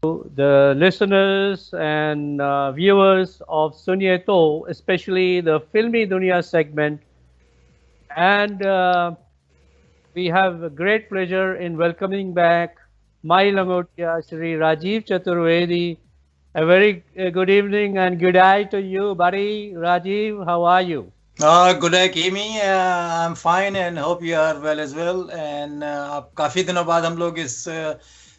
the listeners and viewers of Sunye To, especially the Filmi Dunia segment. And we have a great pleasure in welcoming back my Langotia, Shri Rajiv Chaturvedi. A very good evening and good day to you, buddy. Rajiv, how are you? Good day, Kimi. I'm fine and hope you are well as well. And अब काफी दिनों बाद हम लोग इस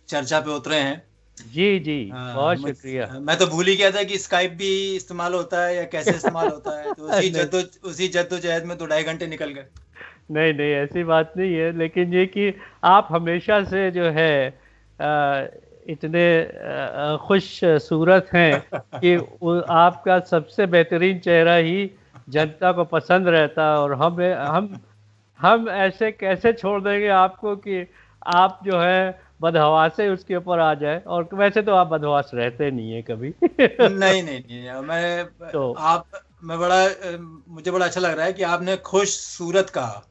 चर्चा पे उतरे हैं। जी जी, बहुत मुझ शुक्रिया। मैं तो भूल ही गया था कि स्काइप भी इस्तेमाल होता है या कैसे इस्तेमाल होता है। तो नहीं उसी जद्दोजहद में तो 2.5 घंटे निकल गए। नहीं नहीं, ऐसी बात नहीं है, लेकिन ये कि आप हमेशा से जो है अ, इतने खुश सूरत हैं कि आपका सबसे बेहतरीन चेहरा ही जनता को पसंद रहता है। और हम ऐसे कैसे छोड़ देंगे आपको कि आप जो है बदहवासे उसके ऊपर आ जाए। और वैसे तो आप बदहवास रहते नहीं है कभी। नहीं नहीं नहीं, तो मैं बड़ा मुझे बड़ा अच्छा लग रहा है कि आपने खुश सूरत कहा।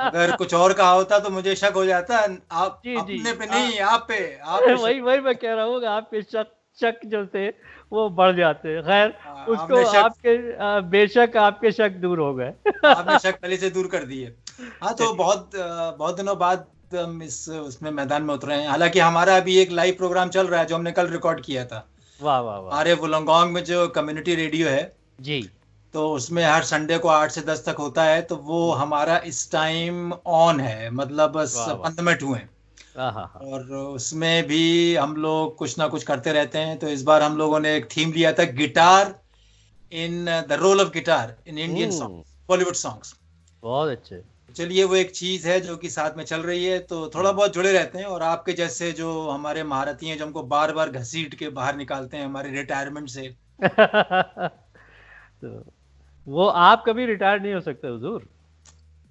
अगर कुछ और कहा होता तो मुझे शक हो जाता। आप जी जी, अपने पे नहीं, आप पे शक। वही वही मैं कह रहा हूँ कि आपके शक शक जो थे वो बढ़ जाते। खैर, उसको आपने शक आपके बेशक आपके शक दूर हो गए। आपने शक पहले से दूर कर दिए। हाँ, तो चलिए। बहुत दिनों बाद हम इस उसमें मैदान में उतरे हैं। हालांकि हमारा अभी एक लाइव प्रोग्राम चल रहा है जो हमने कल रिकॉर्ड किया था। वाह वाह वाह। हमारे वुलंगोंग में जो कम्युनिटी रेडियो है, जी। तो उसमें हर संडे को 8 से 10 तक होता है। तो वो हमारा इस टाइम ऑन है, मतलब बस वाह वाह। 15 मिनट हुए हैं। हाँ हाँ हाँ। और उसमें भी हम लोग कुछ ना कुछ करते रहते हैं। तो इस बार हम लोगों ने एक थीम लिया था, guitar in the role of guitar in Indian hmm. Songs, Bollywood songs. बहुत अच्छे। चलिए, वो एक चीज है जो कि साथ में चल रही है, तो थोड़ा बहुत जुड़े रहते हैं। और आपके जैसे जो हमारे महारथी हैं, जो हमको बार बार घसीट के बाहर निकालते हैं हमारे रिटायरमेंट से। तो वो आप कभी रिटायर नहीं हो सकते हुजूर। और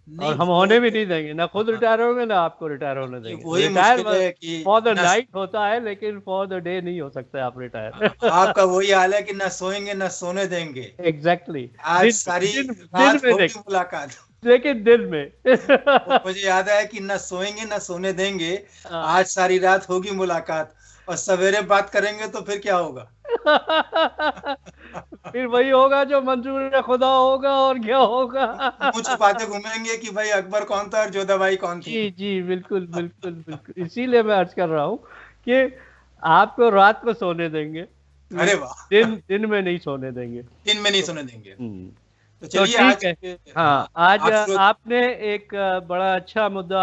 नहीं, हम वो होने भी नहीं देंगे, ना खुद हाँ, रिटायर होंगे ना आपको रिटायर होने ये देंगे। वही रिटायर मुश्किल है कि फॉर द न नाइट होता है, लेकिन फॉर द डे नहीं हो सकते आप रिटायर। आपका वही हाल है कि न सोएंगे न सोने देंगे। Exactly exactly। आज सारी दिन रात में होगी नहीं, मुलाकात। लेकिन दिन में। वो मुझे याद है कि न सोएंगे न सोने देंगे। हाँ। आज सारी रात होगी मुलाकात, और सवेरे बात करेंगे तो फिर क्या होगा? फिर वही होगा जो मंजूर खुदा होगा, और क्या होगा। मुंह छुपाते घूमेंगे कि भाई अकबर कौन था और जोधाबाई कौन थी। जी जी, बिल्कुल बिल्कुल बिल्कुल, इसीलिए मैं अर्ज कर रहा हूँ कि आपको रात को सोने देंगे, अरे वाह! दिन दिन में नहीं सोने देंगे। दिन में नहीं तो सोने देंगे। तो तो चलिए ठीक आज है। हाँ, हाँ, आज आप शुरू। आपने एक बड़ा अच्छा मुद्दा,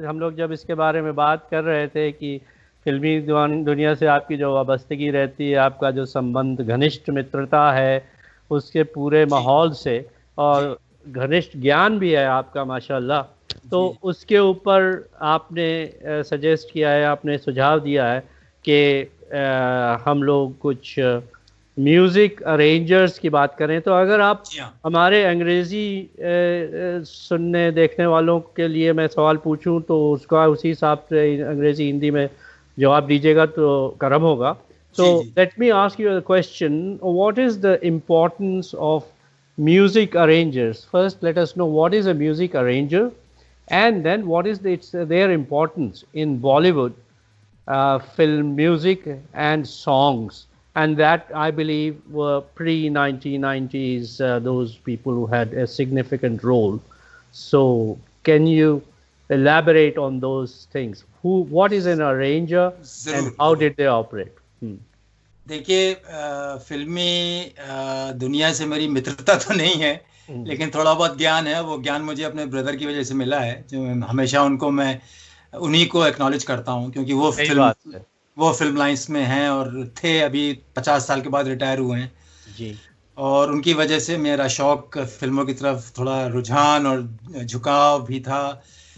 हम लोग जब इसके बारे में बात कर रहे थे कि फिल्मी दुनिया से आपकी जो वाबस्तगी रहती है, आपका जो संबंध घनिष्ठ मित्रता है उसके पूरे जी माहौल से, जी और घनिष्ठ ज्ञान भी है आपका माशाल्लाह। तो जी उसके ऊपर आपने सजेस्ट किया है, आपने सुझाव दिया है कि हम लोग कुछ म्यूज़िक अरेंजर्स की बात करें। तो अगर आप जी हाँ। हमारे अंग्रेज़ी सुनने देखने वालों के लिए मैं सवाल पूछूं तो उसका उसी हिसाब से अंग्रेज़ी हिंदी में जवाब दीजिएगा तो करम होगा। So ji ji let me ask you a question. What is the importance of music arrangers? First, let us know what is a music arranger, and then what is their importance in Bollywood film music and songs. And that I believe were pre 1990s, those people who had a significant role. So, can you elaborate on those things? What is an arranger, and जरूर how जरूर। did they operate? Hmm. देखिए, फिल्मी दुनिया से मेरी मित्रता तो नहीं है, Hmm. लेकिन थोड़ा बहुत ज्ञान है। वो ज्ञान मुझे अपने ब्रदर की वजह से मिला है, जो हमेशा उनको मैं उन्हीं को एक्नॉलेज करता हूँ, क्योंकि सही बात है। वो फिल्म लाइंस में हैं और थे। अभी 50 साल के बाद रिटायर हुए हैं। जी और उनकी वजह से मेरा शौक फिल्मों की तरफ थोड़ा रुझान और झुकाव भी था।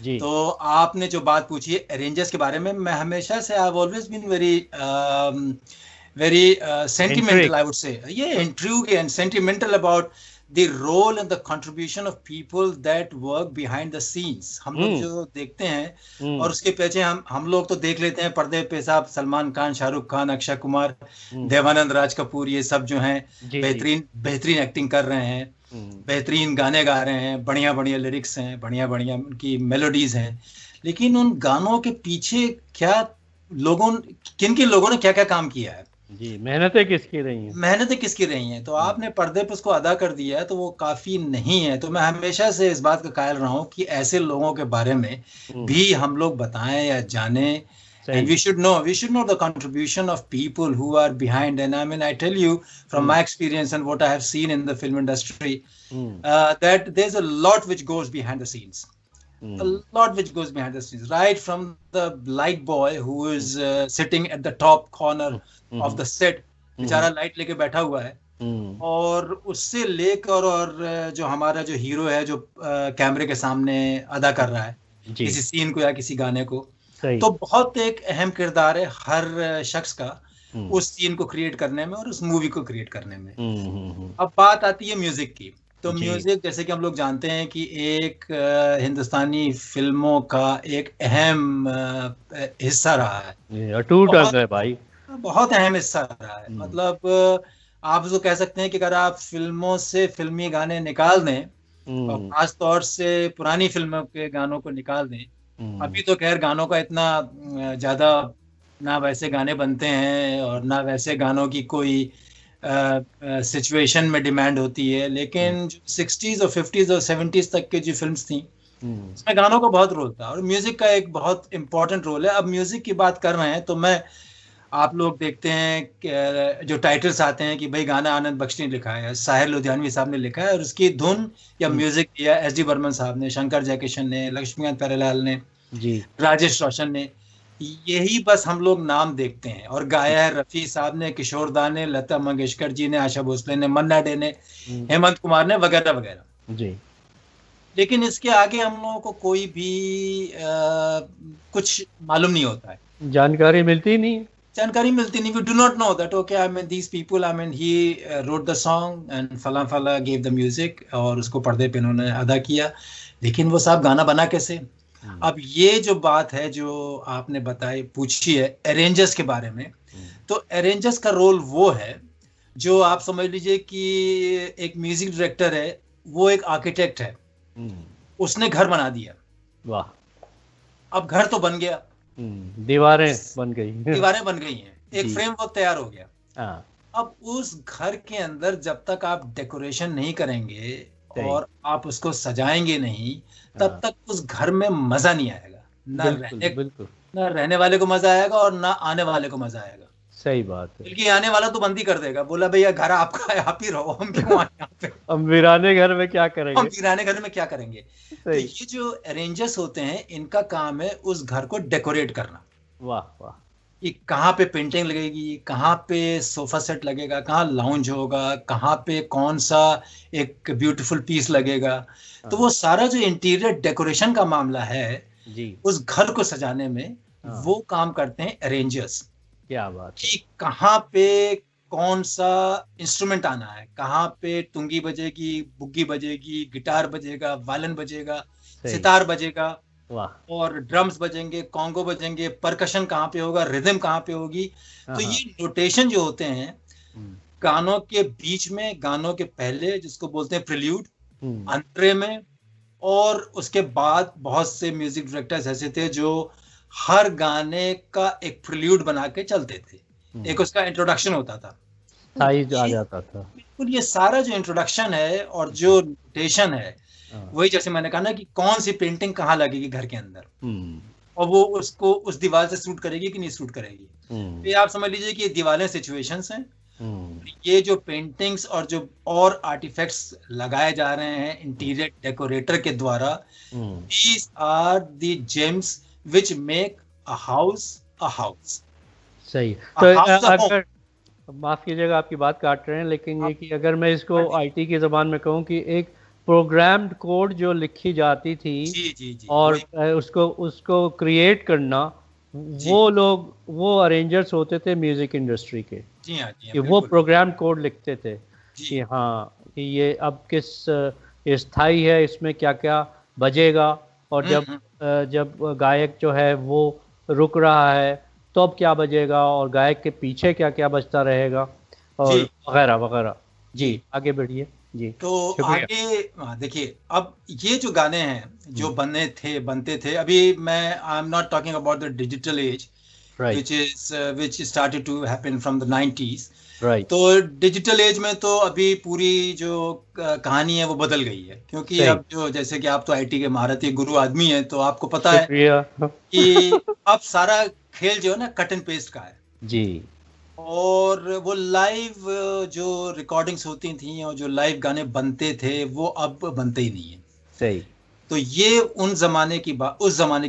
जी। तो आपने जो बात पूछी है अरेंजर्स के बारे में, मैं हमेशा से I always been very very sentimental, Intrigue. I would say. Yeah, intrigue and sentimental about the role and the contribution of people that work behind the scenes. हम लोग Hmm. जो देखते हैं Hmm. और उसके पीछे हम लोग तो देख लेते हैं पर्दे पे, साहब सलमान खान, शाहरुख खान, अक्षय कुमार, Hmm. देवानंद, राज कपूर, ये सब जो हैं जी जी। बेहतरीन बेहतरीन एक्टिंग कर रहे हैं, Hmm. बेहतरीन गाने गा रहे हैं, बढ़िया बढ़िया लिरिक्स हैं, बढ़िया बढ़िया उनकी मेलोडीज हैं। लेकिन उन गानों के पीछे क्या लोगों किन किन लोगों ने क्या क्या काम किया है, जी, मेहनतें किसकी रही हैं। मेहनतें किसकी रही हैं, तो आपने पर्दे पे उसको अदा कर दिया है, तो वो काफी नहीं है। तो मैं हमेशा से इस बात का कायल रहा हूँ कि ऐसे लोगों के बारे में हम्म, भी हम लोग बताएं या जाने। And सही। we should know the contribution of people who are behind. And I mean, I tell you from hmm, my experience and what I have seen in the film industry, hmm, that there's a lot which goes behind the scenes. A hmm, lot which goes behind the scenes, right from the light boy who is sitting at the top corner hmm, of hmm, the set, हम्म, बेचारा light लेके बैठा हुआ है, हम्म, और उससे लेकर और जो हमारा जो हीरो है जो कैमरे के सामने अदा कर रहा है जी, किसी सीन को या किसी गाने को, सही। तो बहुत एक अहम किरदार है हर शख्स का हम्म, उस सीन को क्रिएट करने में और उस मूवी को क्रिएट करने में। हम्म, अब बात आती है म्यूजिक की। तो जी, म्यूजिक जैसे कि हम लोग जानते हैं कि एक हिंदुस्तानी फिल्मों का एक अहम हिस्सा रहा है। ये अटूट अंग बहुत है भाई। बहुत अहम हिस्सा रहा है। हम्म, मतलब आप उसको कह सकते हैं कि अगर आप फिल्मों से फिल्मी गाने निकाल दें, और हम्म, खास तौर से पुरानी फिल्मों के गानों को निकाल दें, हम्म, अभी तो खैर गानों का इतना ज्यादा ना वैसे गाने बनते हैं और ना वैसे गानों की कोई सिचुएशन में डिमांड होती है, हम्म, लेकिन जो 60s और 50s और 70s तक की जो फिल्म्स थी हम्म, उसमें गानों का बहुत रोल था और म्यूजिक का एक बहुत इंपॉर्टेंट रोल है। अब म्यूजिक की बात कर रहे हैं तो मैं आप लोग देखते हैं कि जो टाइटल्स आते हैं कि भाई गाना आनंद बख्श ने लिखा है, साहिर लुधियानवी साहब ने लिखा है, और उसकी धुन या हम्म, म्यूजिक दिया एस डी बर्मन साहब ने, शंकर जयकिशन ने, लक्ष्मीकांत प्यारेलाल ने, जी, राजेश रोशन ने। यही बस हम लोग नाम देखते हैं, और गाया है रफ़ी साहब ने, किशोर दा ने, लता मंगेशकर जी ने, आशा भोसले ने, मन्ना डे ने, हम्म, हेमंत कुमार ने, वगैरह वगैरह। जी, लेकिन इसके आगे हम लोगों को कोई भी कुछ मालूम नहीं होता है, जानकारी मिलती नहीं है। जानकारी मिलती नहीं। We do not know that okay, I mean these people, I mean he wrote the song and फला फला गेव द म्यूजिक, और उसको पर्दे पे इन्होंने अदा किया, लेकिन वो साहब गाना बना कैसे। हम्म, अब ये जो बात है जो आपने बताई पूछी है अरेंजर्स के बारे में, हम्म, तो अरेंजर्स का रोल वो है जो आप समझ लीजिए कि एक म्यूजिक डायरेक्टर है, वो एक आर्किटेक्ट है, हम्म, उसने घर बना दिया। वाह। अब घर तो बन गया, दीवारें बन गई। दीवारें बन गई हैं, एक जी, फ्रेमवर्क तैयार हो गया। हाँ, अब उस घर के अंदर जब तक आप डेकोरेशन नहीं करेंगे सही, और आप उसको सजाएंगे नहीं, तब हाँ, तक उस घर में मजा नहीं आएगा। ना बिल्कुल, रहने बिल्कुल, ना रहने वाले को मजा आएगा और ना आने वाले को मजा आएगा। सही बात है। बल्कि आने वाला तो बंद ही कर देगा, बोला भैया घर आपका है, आप ही रहो, हम क्यों आए यहाँ पे, हम वीराने घर में क्या हम करेंगे। वीराने घर में क्या करेंगे। तो सही, ये जो अरेंजर्स होते हैं इनका काम है उस घर को डेकोरेट करना, वाह वाह, कि कहाँ पे पेंटिंग लगेगी, कहाँ पे सोफा सेट लगेगा, कहाँ लाउंज होगा, कहाँ पे कौन सा एक ब्यूटीफुल पीस लगेगा। तो हाँ, वो सारा जो इंटीरियर डेकोरेशन का मामला है जी, उस घर को सजाने में, हाँ, वो काम करते हैं अरेंजर्स, क्या बात है। कि कहाँ पे कौन सा इंस्ट्रूमेंट आना है, कहाँ पे तुंगी बजेगी, बुग्गी बजेगी, गिटार बजेगा, वायलिन बजेगा, सही, सितार बजेगा, वाह, और ड्रम्स बजेंगे, कॉन्गो बजेंगे, परकशन कहाँ पे होगा, रिदम कहाँ पे होगी। हाँ, तो हाँ, ये नोटेशन जो होते हैं हम्म, गानों के बीच में, गानों के पहले जिसको बोलते हैं प्रिल्यूड, हम्म, अंतरे में, और उसके बाद बहुत से म्यूजिक डायरेक्टर्स ऐसे थे जो हर गाने का एक प्रिल्यूड बना के चलते थे, एक उसका इंट्रोडक्शन होता था। तो साइज आ ये जाता था। बिल्कुल ये सारा जो इंट्रोडक्शन है और जो नोटेशन है, हाँ, वही जैसे मैंने कहा ना कि कौन सी पेंटिंग कहाँ लगेगी घर के अंदर, हम्म, और वो उसको उस दीवार से सूट करेगी कि नहीं सूट करेगी। तो हम्म, ये आप समझ लीजिए कि ये दीवारें सिचुएशंस हैं, हम्म, ये जो पेंटिंग्स और जो और आर्टिफैक्ट्स लगाए जा रहे हैं इंटीरियर डेकोरेटर के द्वारा, हम्म, these are the gems which make a house a house, सही। a तो house a home। अगर, माफ कीजिएगा आपकी बात काट रहे हैं, लेकिन ये आप कि अगर मैं इसको आईटी की जबान में कहूँ कि एक प्रोग्राम्ड कोड जो लिखी जाती थी जी जी जी और वही, उसको उसको क्रिएट करना, जी वो लोग, वो अरेंजर्स होते थे म्यूजिक इंडस्ट्री के, जी कि हाँ वो बिल्कुल, प्रोग्राम कोड लिखते थे कि जी हाँ, कि ये अब किस ये स्थाई है, इसमें क्या क्या बजेगा, और जब हम्म, जब गायक जो है वो रुक रहा है तो अब क्या बजेगा, और गायक के पीछे क्या क्या बजता रहेगा, और जी वगैरह वगैरह। जी, जी। आगे बढ़िए। जी, तो शुक्रिया। आगे देखिए, अब ये जो गाने हैं जो हम्म, बनते थे, अभी मैं I am not talking about the digital age, Right. which started to happen from the 90s. Right. तो डिजिटल एज में तो अभी पूरी जो कहानी है वो बदल गई है, क्योंकि सही। अब जो, जैसे कि आप तो आईटी के महारथी गुरु आदमी हैं, तो आपको पता है शुक्रिया। कि अब सारा खेल जो है ना कट एंड पेस्ट का है। जी। और वो लाइव जो रिकॉर्डिंग्स होती थी और जो लाइव गाने बनते थे वो अब बनते ही नहीं है। सही। तो ये उस जमाने की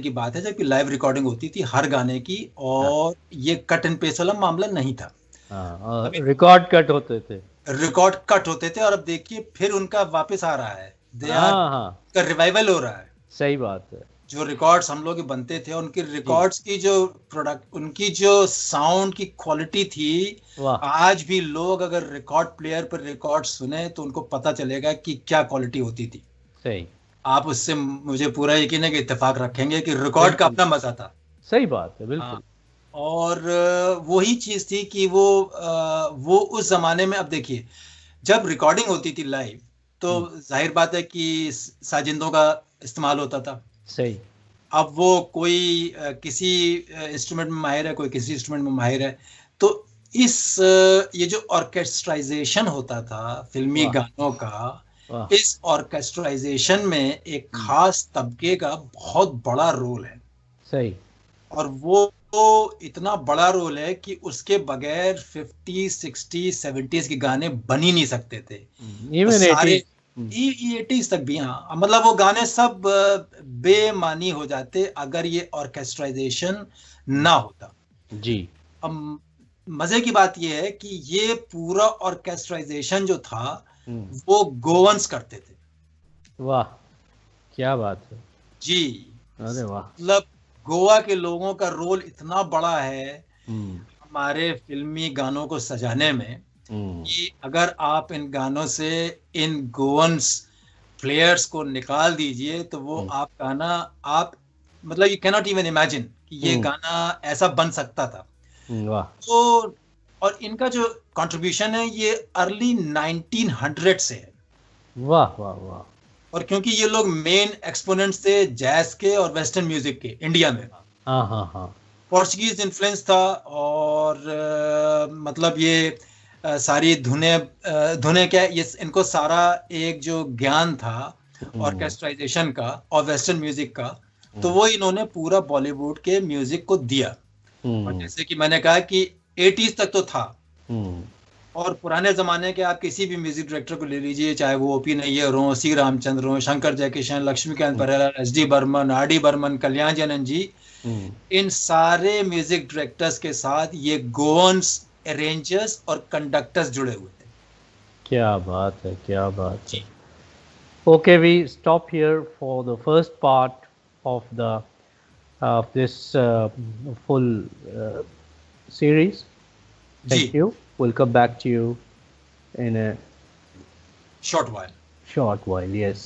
बात है जबकि लाइव रिकॉर्डिंग होती थी हर गाने की, और ये कट एंड पेस्ट वाला मामला नहीं था। हाँ, रिकॉर्ड कट होते थे। रिकॉर्ड कट होते थे, और अब देखिए फिर उनका वापस आ रहा है, हाँ, का रिवाइवल हो रहा है। सही बात है। जो रिकॉर्ड्स हम लोग बनते थे, उनकी रिकॉर्ड्स की जो उनकी जो साउंड की क्वालिटी थी, आज भी लोग अगर रिकॉर्ड प्लेयर पर रिकॉर्ड सुने तो उनको पता चलेगा कि क्या क्वालिटी होती थी। सही। आप उससे मुझे पूरा यकीन है कि इत्तेफाक रखेंगे कि रिकॉर्ड का अपना मजा था। सही बात है, बिल्कुल। और वही चीज थी कि वो उस जमाने में, अब देखिए जब रिकॉर्डिंग होती थी लाइव, तो जाहिर बात है कि साजिंदों का इस्तेमाल होता था। सही। अब वो कोई किसी इंस्ट्रूमेंट में माहिर है, कोई किसी इंस्ट्रूमेंट में माहिर है, तो ये जो ऑर्केस्ट्राइजेशन होता था फिल्मी गानों का, इस ऑर्केस्ट्राइजेशन में एक खास तबके का बहुत बड़ा रोल है। सही। और वो इतना बड़ा रोल है कि उसके बगैर 50, 60, 70s के गाने बन ही नहीं सकते थे। इवन 80s तक भी। हाँ, मतलब वो गाने सब बेमानी हो जाते अगर ये ऑर्केस्ट्राइजेशन ना होता। जी। अब मजे की बात ये है कि ये पूरा ऑर्केस्ट्राइजेशन जो था वो गोवंस करते थे। वाह, क्या बात है जी। अरे वाह। मतलब गोवा के लोगों का रोल इतना बड़ा है हमारे फिल्मी गानों को सजाने में, कि अगर आप इन गानों से इन गोवंस प्लेयर्स को निकाल दीजिए तो वो आप गाना, आप मतलब यू कैनॉट इवन इमेजिन कि ये गाना ऐसा बन सकता था। वाह। तो और इनका जो कंट्रीब्यूशन है ये अर्ली 1900 से है। वाह वाह वाह। और क्योंकि ये लोग मेन एक्सपोनेंट्स थे जैज के और वेस्टर्न म्यूजिक के इंडिया में। हाँ हाँ हाँ। पोर्चुगीज इन्फ्लुएंस था, और मतलब ये सारी धुने क्या, ये इनको सारा एक जो ज्ञान था ऑर्केस्ट्राइजेशन का और वेस्टर्न म्यूजिक का, तो वो इन्होंने पूरा बॉलीवुड के म्यूजिक को दिया। और जैसे कि मैंने कहा कि 80s तक तो था, और पुराने जमाने के आप किसी भी म्यूजिक डायरेक्टर को ले लीजिए, चाहे वो ओपी नैयर हो, सी रामचंद्र हो, शंकर जयकिशन, लक्ष्मीकांत बेहरा, एस.डी. बर्मन, आर.डी. बर्मन, कल्याण जानन जी, इन सारे म्यूजिक डायरेक्टर्स के साथ ये गोवंस, अरेंजर्स और कंडक्टर्स जुड़े हुए थे। क्या बात है, क्या बात है। Okay, we stop here for the first part of this full series. Thank you. We'll come back to you in a short while. Short while, yes.